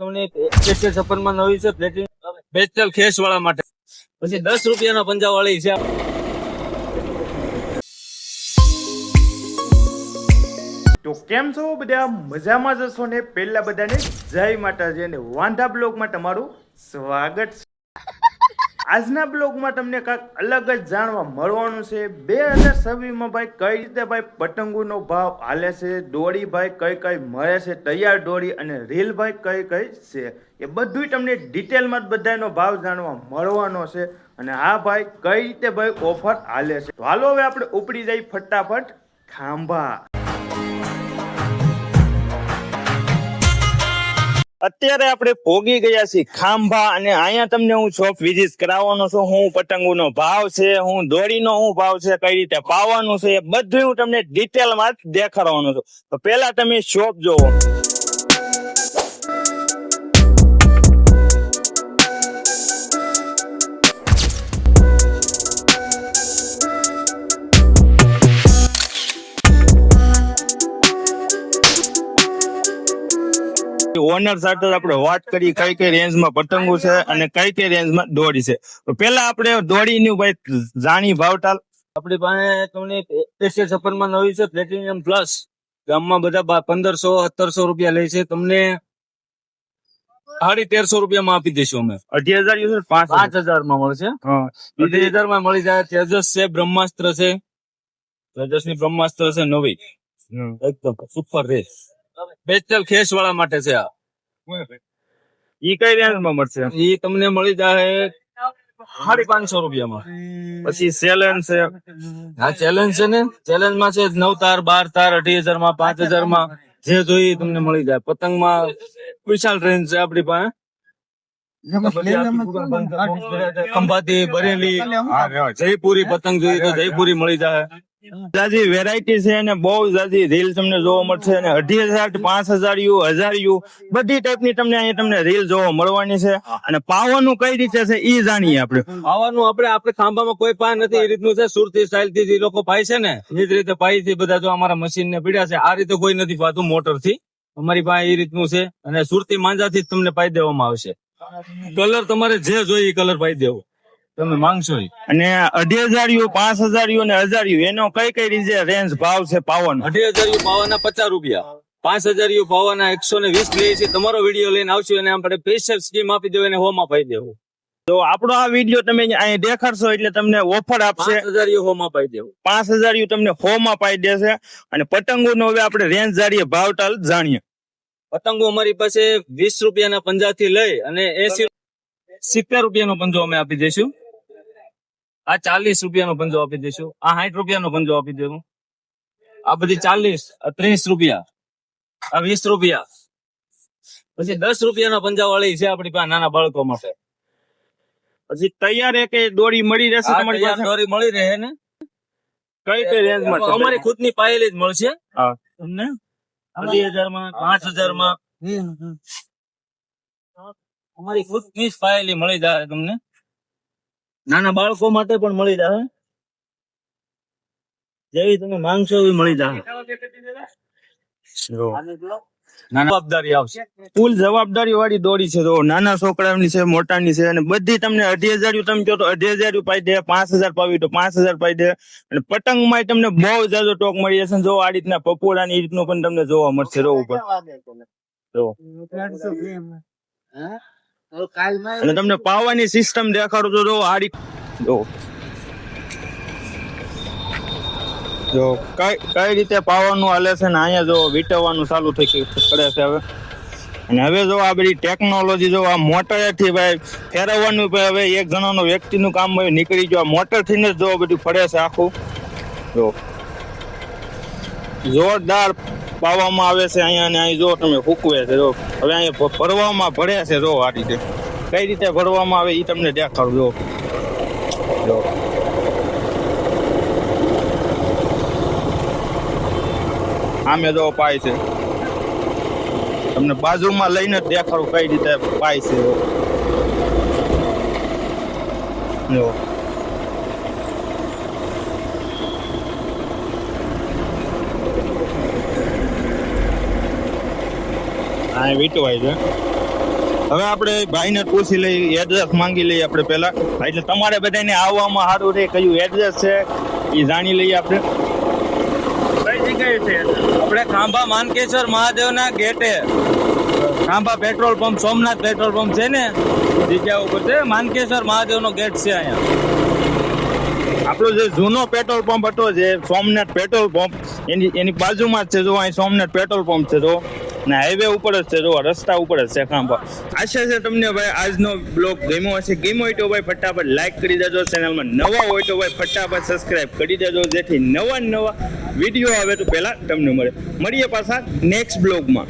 તમને 156 માં નવી છે પ્લેટિનમ બેચલ ખેસ વાળા માટે. પછી 10 રૂપિયાના પંજા વાળી છે. તો કેમ છો બધા? મજામાં જશો ને? પહેલા બધાને જય માતાજી અને વાંધા બ્લોગમાં તમારું સ્વાગત છે. આજના બ્લોગમાં તમને કાંઈક અલગ જ જાણવા મળવાનું છે. 2026માં ભાઈ કઈ રીતે ભાઈ પતંગોનો ભાવ હાલે છે, દોરી ભાઈ કઈ કઈ મળે છે, તૈયાર દોરી અને રીલ ભાઈ કઈ કઈ છે, એ બધું તમને ડિટેલમાં જ બધાનો ભાવ જાણવા મળવાનો છે. અને હા ભાઈ કઈ રીતે ભાઈ ઓફર હાલે છે. તો હાલો હવે આપણે ઉપડી જઈ ફટાફટ ખાંભા. અત્યારે આપણે પોગી ગયા છીએ ખાંભા અને અહીંયા તમને હું શોપ વિઝિટ કરાવવાનો છું. હું પતંગોનો ભાવ છે, હું દોરીનો હું ભાવ છે, કઈ રીતે પાવાનું છે, એ બધું હું તમને ડિટેલમાં દેખાડવાનો છું. તો પહેલા તમે શોપ જોવો. ઓનર સાથે આપણે વાત કરી કઈ કઈ રેન્જમાં પતંગો છે અને કઈ કઈ રેન્જમાં દોરી છે. તો પેલા આપણે દોરીની ભાઈ જાણી ભાવતાલ. આપણી પાસે તમને 156 માં નવી છે પ્લેટિનમ પ્લસ. ગામમાં બધા 1500-1700 રૂપિયા લે છે. તમને 1350 રૂપિયામાં આપી દઈશું અમે. 5000 માં મળશે. 2000 માં મળી જાય. તેજસ છે, બ્રહ્માસ્ત્ર છે, તેજસ ની બ્રહ્માસ્ત્ર છે નવી, એકદમ સુપર રેસ બેચલ ખેસ વાળા માટે છે. આ ઈ કઈ રેન્જમાં મળશે? ઈ તમને મળી જાય 550 રૂપિયામાં. પછી ચેલેન્જ છે. હા ચેલેન્જ છે ને, ચેલેન્જ માં છે 9 તાર, 12 તાર, 18,000 માં, 5,000 માં, જે જોઈએ તમને મળી જાય. પતંગ માં વિશાળ રેન્જ છે આપણી પાસે. ખંભાતી, બરેલી, જયપુરી પતંગ જોઈએ તો જયપુરી મળી જાય. જાજી વેરાયટી છે અને બહુ જાજી રીલ તમને જોવા મળશે. અને 18,000, 5,000 યુ, 1000 યુ બધી ટાઈપની તમને અહીંયા તમને રીલ જોવા મળવાની છે. અને પાવાનું કઈ રીતે છે ઈ જાણીએ આપણે. પાવાનું આપણે ખાંભામાં કોઈ પા નથી એ રીતનું છે. સુરતી સ્ટાઇલ થી જે લોકો પાય છે ને એ જ રીતે પાય છે બધા. જો અમારા મશીન ને પીડ્યા છે. આ રીતે કોઈ નથી પાતું મોટર થી. અમારી પાસે એ રીતનું છે. અને સુરતી માંજા થી તમને પાઈ દેવામાં આવશે. કલર તમારે જે જોઈએ એ કલર પાઈ દેવો તમે માંગશો. અને 18,000 યુ, 5,000 યુ અને 1000 યુ એનો કઈ કઈ રીતે રેન્જ ભાવ છે પાવાનો? 18,000 યુ પાવાના 50 રૂપિયા, 5,000 યુ પાવાના 120 લે છે. તમારો વિડીયો લઈને આવશે અને આપણે સ્પેશિયલ સ્કીમ આપી દેવું અને હોમ અપાઈ દેવું. તો આપણો આ વિડીયો તમે અહીં દેખાડશો એટલે તમને ઓફર આપશે. 5,000 યુ હોમ અપાઈ દેવું. 5,000 યુ તમને હોમ અપાઈ દેશે. અને પતંગોનો હવે આપણે રેન્જ જાણીએ, ભાવતાલ જાણીએ. પતંગો અમારી પાસે 20 રૂપિયાના પંજા થી લઈ અને 70 રૂપિયાનો પંજો અમે આપી દઈશું. આ 40 રૂપિયાનો પંજો આપી દઈશું. આ 60 રૂપિયાનો પંજો આપી દેવું. આ બધી 40, આ 30 રૂપિયા, આ 20 રૂપિયા. પછી 10 રૂપિયાના પંજા વાળી છે આપણી પાસે નાના બાળકો માટે. પછી તૈયાર એક દોરી મળી રહેશે તમારી પાસે? દોરી મળી રહે ને. કઈ કઈ રેન્જમાં? અમારી ખુદની પાયેલી જ મળશે તમને. 2,000 માં, 5,000 માં અમારી ખુદની જ પાયેલી મળી જાય તમને. નાના બાળકો માટે પણ મળી જાય. જેવી તમે માંગશો એવી મળી જાય. જવાબદારી આવશે. ફૂલ જવાબદારી વાળી દોરી છે. તો નાના છોકરાની છે, મોટાની છે. અને બધી તમને 18,000 તમે કહો તો 18,000 પાઈ દે, 5,000 પાવી તો 5,000 પાઈ દે. અને પતંગમાં તમને બહુ જાજો ટોક મળી જશે. જો આ રીતના પપોડા ની રીતનું પણ તમને જોવા મળશે. રો ઉપર અને તમને પાવાની સિસ્ટમ દેખાડું તો આ રીત જો કઈ રીતે પાવાનું હાલે છે. ને અહીંયા જો વીટવવાનું ચાલુ થઈ પડે છે હવે. અને હવે જો આ બધી ટેકનોલોજી જો આ મોટર થી ભાઈ ફેરવવાનું હવે એક જણાનો વ્યક્તિનું કામ નીકળી ગયું. આ મોટર થી જ જો બધું ફરે છે આખું. જો જોરદાર પાવામાં આવે છે અહીંયા. અને અહીં જો તમે ફૂકવે છે. જો હવે અહીંયા ભરવામાં ભરે છે. જો આ રીતે કઈ રીતે ભરવામાં આવે એ તમને દેખાડું. જો આમે જો પાય છે. તમને બાજુમાં લઈને જ દેખાડું કઈ રીતે પાય છે. જો આ વીટવાય છે. હવે આપણે ભાઈને પૂછી લઈએ, એડ્રેસ માંગી લઈએ આપણે પહેલા. એટલે તમારે બધાને આવવામાં સારું રહે, કયું એડ્રેસ છે એ જાણી લઈએ આપણે. કઈ જગ્યાએ છે address? આપણે ખાંભા માનકેશ્વર મહાદેવના ગેટે, Khambha petrol pump, Somnath petrol pump છે ને જગ્યા ઉપર છે, માનકેશ્વર મહાદેવનો ગેટ છે અહીંયા. આપણો જે જૂનો પેટ્રોલ પંપ હતો, જે સોમનાથ પેટ્રોલ પંપ, એની બાજુમાં જ છે. જો અહીં સોમનાથ પેટ્રોલ પંપ છે, જો ને હાઈવે ઉપર જ છે, જો રસ્તા ઉપર જ છે ખાંભા. આશા છે તમને ભાઈ આજનો બ્લોગ ગમ્યો હશે. ગમ્યો હોય તો ભાઈ ફટાફટ લાઈક કરી દેજો. ચેનલમાં નવા હોય તો ભાઈ ફટાફટ સબસ્ક્રાઇબ કરી દેજો, જેથી નવા વિડીયો આવે તો પહેલા તમને મળીએ પાછા નેક્સ્ટ બ્લોગમાં.